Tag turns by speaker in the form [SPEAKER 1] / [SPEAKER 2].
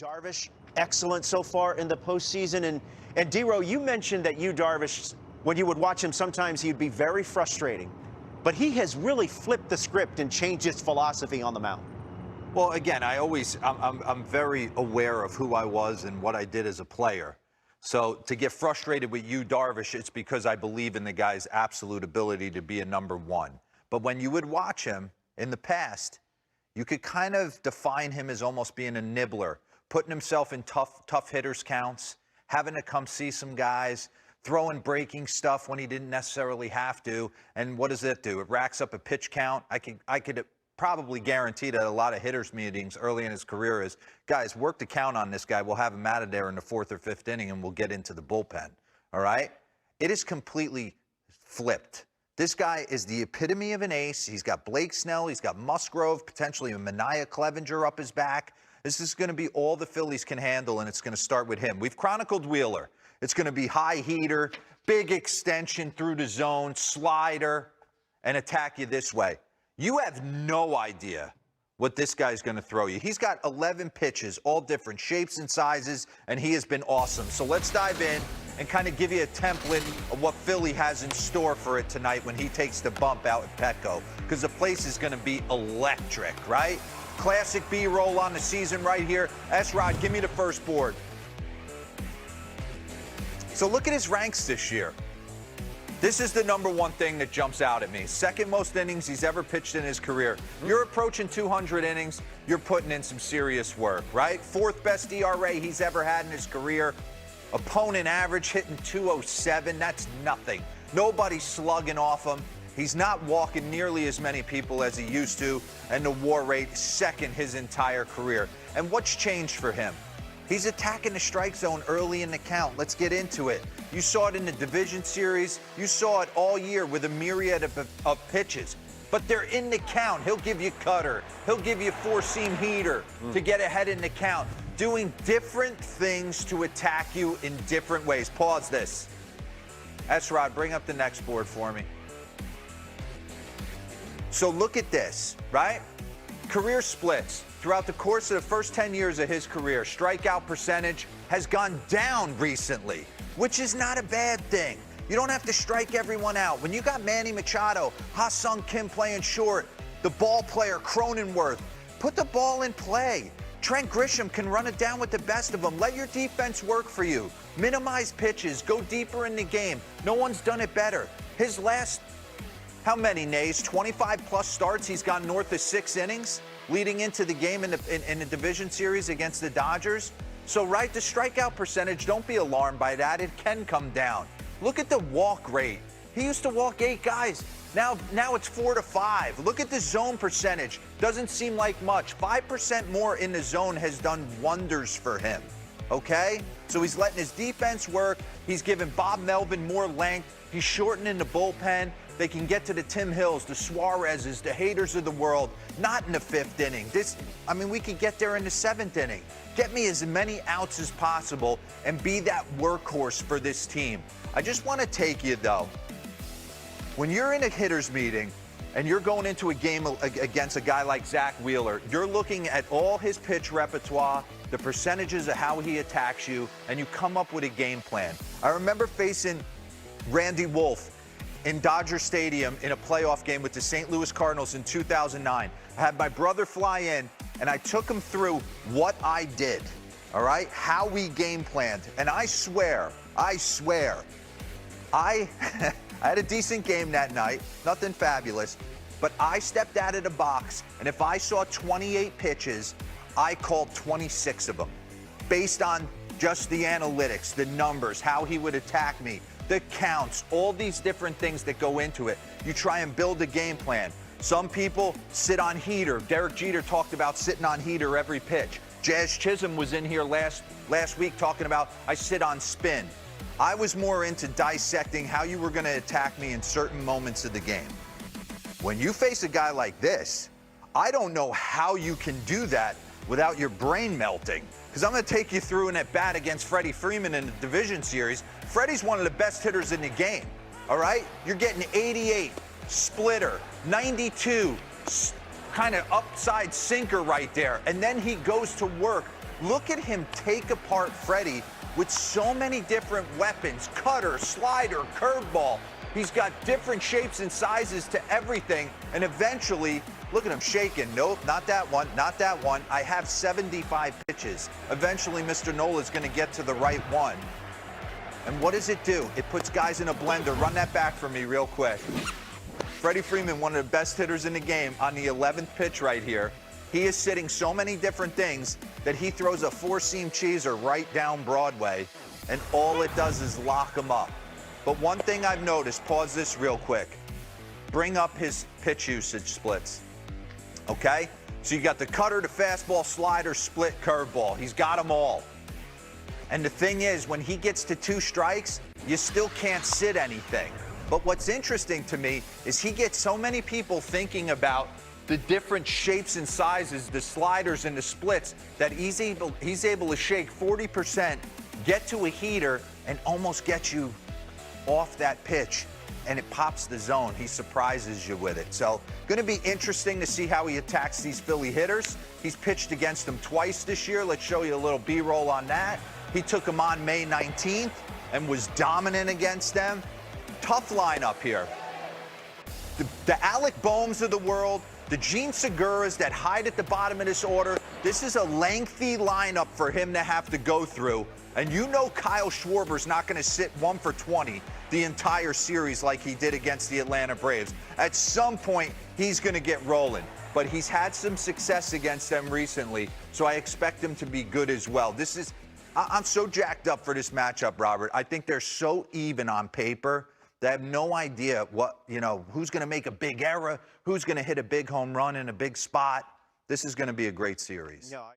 [SPEAKER 1] Darvish, excellent so far in the postseason. And D-Row, you mentioned that Darvish, when you would watch him, sometimes he'd be very frustrating. But he has really flipped the script and changed his philosophy on the mound.
[SPEAKER 2] Well, again, I'm very aware of who I was and what I did as a player. So to get frustrated with Darvish, it's because I believe in the guy's absolute ability to be a number one. But when you would watch him in the past, you could kind of define him as almost being a nibbler, putting himself in tough hitters counts, having to come see some guys, throwing breaking stuff when he didn't necessarily have to. And what does it do? It racks up a pitch count. I could probably guarantee that a lot of hitters meetings early in his career is, guys, work the count on this guy. We'll have him out of there in the 4th or 5th inning and we'll get into the bullpen. All right? It is completely flipped. This guy is the epitome of an ace. He's got Blake Snell. He's got Musgrove, potentially a Mania Clevenger up his back. This is going to be all the Phillies can handle, and it's going to start with him. We've chronicled Wheeler. It's going to be high heater, big extension through the zone, slider, and attack you this way. You have no idea what this guy's going to throw you. He's got 11 pitches, all different shapes and sizes, and he has been awesome. So let's dive in and kind of give you a template of what Philly has in store for it tonight when he takes the bump out at Petco, because the place is going to be electric, right? Classic B-roll on the season right here. S-Rod, give me the first board. So look at his ranks this year. This is the number one thing that jumps out at me. Second most innings he's ever pitched in his career. You're approaching 200 innings. You're putting in some serious work, right? 4th best ERA he's ever had in his career. Opponent average hitting 207. That's nothing. Nobody's slugging off him. He's not walking nearly as many people as he used to. And the WAR rate second his entire career. And what's changed for him? He's attacking the strike zone early in the count. Let's get into it. You saw it in the division series. You saw it all year with a myriad of pitches. But they're in the count. He'll give you cutter. He'll give you 4-seam heater to get ahead in the count. Doing different things to attack you in different ways. Pause this. S-Rod, bring up the next board for me. So look at this, right? Career splits. Throughout the course of the first 10 years of his career, strikeout percentage has gone down recently, which is not a bad thing. You don't have to strike everyone out. When you got Manny Machado, Ha-Sung Kim playing short, the ball player Cronenworth, put the ball in play. Trent Grisham can run it down with the best of them. Let your defense work for you. Minimize pitches. Go deeper in the game. No one's done it better. His last, how many, Nays? 25-plus starts. He's gone north of 6 innings leading into the game in the division series against the Dodgers. So, right, the strikeout percentage, don't be alarmed by that. It can come down. Look at the walk rate. He used to walk 8 guys. Now it's 4 to 5. Look at the zone percentage. Doesn't seem like much. 5% more in the zone has done wonders for him. Okay? So he's letting his defense work. He's giving Bob Melvin more length. He's shortening the bullpen. They can get to the Tim Hills, the Suarez's, the haters of the world, not in the 5th inning. We could get there in the 7th inning. Get me as many outs as possible and be that workhorse for this team. I just want to take you, though. When you're in a hitters meeting and you're going into a game against a guy like Zach Wheeler, you're looking at all his pitch repertoire, the percentages of how he attacks you, and you come up with a game plan. I remember facing Randy Wolf in Dodger Stadium in a playoff game with the St. Louis Cardinals in 2009. I had my brother fly in, and I took him through what I did, all right, how we game planned. And I swear, I had a decent game that night, nothing fabulous, but I stepped out of the box, and if I saw 28 pitches, I called 26 of them, based on just the analytics, the numbers, how he would attack me, the counts, all these different things that go into it. You try and build a game plan. Some people sit on heater. Derek Jeter talked about sitting on heater every pitch. Jazz Chisholm was in here last week talking about I sit on spin. I was more into dissecting how you were going to attack me in certain moments of the game. When you face a guy like this, I don't know how you can do that without your brain melting. Because I'm going to take you through an at-bat against Freddie Freeman in the division series. Freddie's one of the best hitters in the game, all right? You're getting 88, splitter, 92, kind of upside sinker right there. And then he goes to work Look at him take apart Freddie with so many different weapons, cutter, slider, curveball. He's got different shapes and sizes to everything, and eventually, look at him shaking. Nope, not that one, not that one. I have 75 pitches. Eventually, Mr. Nola's going to get to the right one. And what does it do? It puts guys in a blender. Run that back for me real quick. Freddie Freeman, one of the best hitters in the game, on the 11th pitch right here. He is sitting so many different things that he throws a four-seam cheeser right down Broadway, and all it does is lock him up. But one thing I've noticed, pause this real quick, bring up his pitch usage splits, okay? So you got the cutter, the fastball, slider, split, curveball. He's got them all. And the thing is, when he gets to 2 strikes, you still can't sit anything. But what's interesting to me is he gets so many people thinking about the different shapes and sizes, the sliders and the splits, that he's able to shake 40%, get to a heater, and almost get you off that pitch, and it pops the zone. He surprises you with it. So going to be interesting to see how he attacks these Philly hitters. He's pitched against them twice this year. Let's show you a little B-roll on that. He took them on May 19th and was dominant against them. Tough lineup here. The Alec Boehms of the world, the Gene Seguras that hide at the bottom of this order, this is a lengthy lineup for him to have to go through. And you know Kyle Schwarber's not going to sit 1 for 20 the entire series like he did against the Atlanta Braves. At some point, he's going to get rolling. But he's had some success against them recently, so I expect him to be good as well. I'm so jacked up for this matchup, Robert. I think they're so even on paper. They have no idea who's going to make a big error, who's going to hit a big home run in a big spot. This is going to be a great series.
[SPEAKER 1] Yeah.